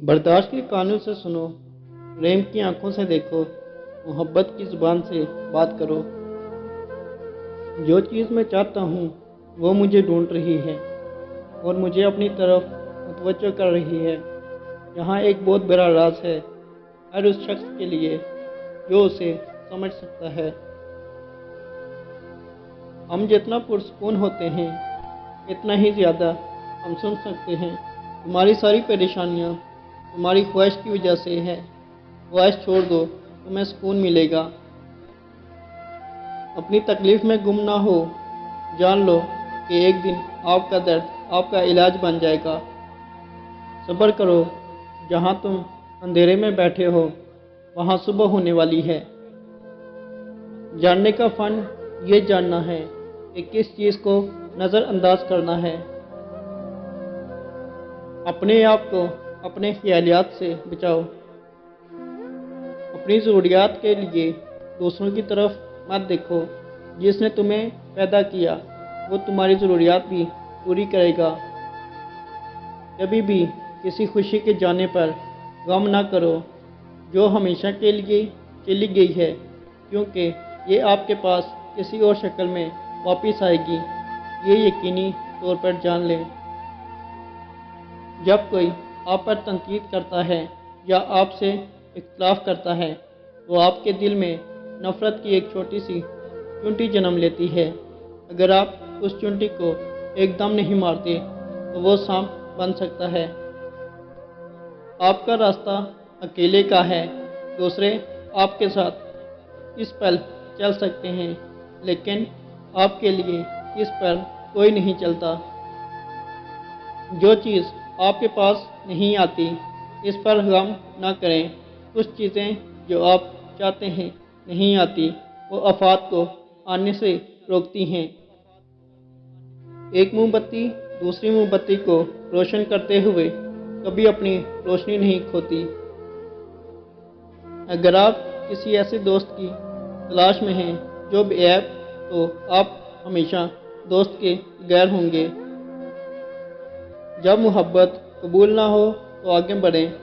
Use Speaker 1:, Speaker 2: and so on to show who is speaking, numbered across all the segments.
Speaker 1: बर्दाश्त के कानून से सुनो, प्रेम की आंखों से देखो, मोहब्बत की ज़ुबान से बात करो। जो चीज़ मैं चाहता हूँ वो मुझे ढूंढ रही है और मुझे अपनी तरफ मुतवज्जो कर रही है। यहाँ एक बहुत बड़ा राज है हर उस शख्स के लिए जो उसे समझ सकता है। हम जितना पुरसुकून होते हैं इतना ही ज़्यादा हम सुन सकते हैं। तुम्हारी सारी परेशानियाँ तुम्हारी ख्वाहिश की वजह से है। ख्वाहिश छोड़ दो, तुम्हें सुकून मिलेगा। अपनी तकलीफ में गुम ना हो, जान लो कि एक दिन आपका दर्द आपका इलाज बन जाएगा। सब्र करो, जहाँ तुम अंधेरे में बैठे हो वहाँ सुबह होने वाली है। जानने का फन ये जानना है कि किस चीज़ को नज़रअंदाज करना है। अपने आप को अपने ख्यालियात से बचाओ। अपनी ज़रूरियात के लिए दूसरों की तरफ मत देखो। जिसने तुम्हें पैदा किया वो तुम्हारी ज़रूरियात भी पूरी करेगा। कभी भी किसी खुशी के जाने पर गम ना करो जो हमेशा के लिए चली गई है, क्योंकि ये आपके पास किसी और शक्ल में वापस आएगी। ये यकीनी तौर पर जान लें। जब कोई आप पर तनकीद करता है या आपसे इख्तिलाफ करता है तो आपके दिल में नफ़रत की एक छोटी सी चुंटी जन्म लेती है। अगर आप उस चुंटी को एकदम नहीं मारते तो वो सांप बन सकता है। आपका रास्ता अकेले का है, दूसरे आपके साथ इस पल चल सकते हैं, लेकिन आपके लिए इस पर कोई नहीं चलता। जो चीज़ आपके पास नहीं आती इस पर गम ना करें। कुछ चीज़ें जो आप चाहते हैं नहीं आती, वो आफात को आने से रोकती हैं। एक मोमबत्ती दूसरी मोमबत्ती को रोशन करते हुए कभी अपनी रोशनी नहीं खोती। अगर आप किसी ऐसे दोस्त की तलाश में हैं जो बेऐब, तो आप हमेशा दोस्त के गैर होंगे। जब मोहब्बत कबूल ना हो तो आगे बढ़ें।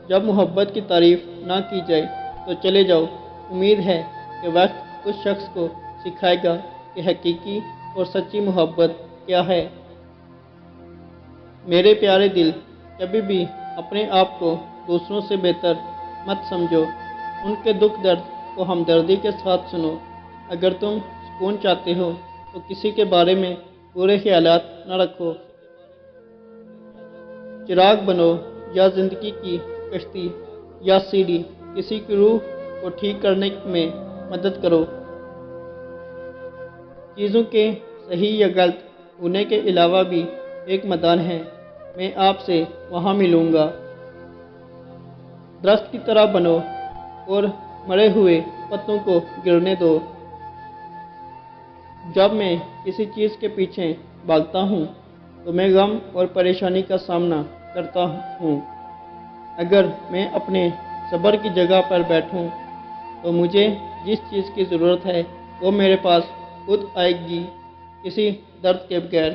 Speaker 1: जब मोहब्बत की तारीफ़ ना की जाए तो चले जाओ। उम्मीद है कि वक्त उस शख्स को सिखाएगा कि हकीकी और सच्ची मोहब्बत क्या है। मेरे प्यारे दिल, कभी भी अपने आप को दूसरों से बेहतर मत समझो। उनके दुख दर्द को हमदर्दी के साथ सुनो। अगर तुम सुकून चाहते हो तो किसी के बारे में बुरे ख्यालात न रखो। चिराग बनो या ज़िंदगी की कश्ती या सीढ़ी, किसी की रूह को ठीक करने में मदद करो। चीज़ों के सही या गलत होने के अलावा भी एक मैदान है, मैं आपसे वहाँ मिलूँगा। दरख्त की तरह बनो और मरे हुए पत्तों को गिरने दो। जब मैं किसी चीज़ के पीछे भागता हूँ तो मैं गम और परेशानी का सामना करता हूँ। अगर मैं अपने सब्र की जगह पर बैठूँ तो मुझे जिस चीज़ की ज़रूरत है वो मेरे पास खुद आएगी, किसी दर्द के बगैर।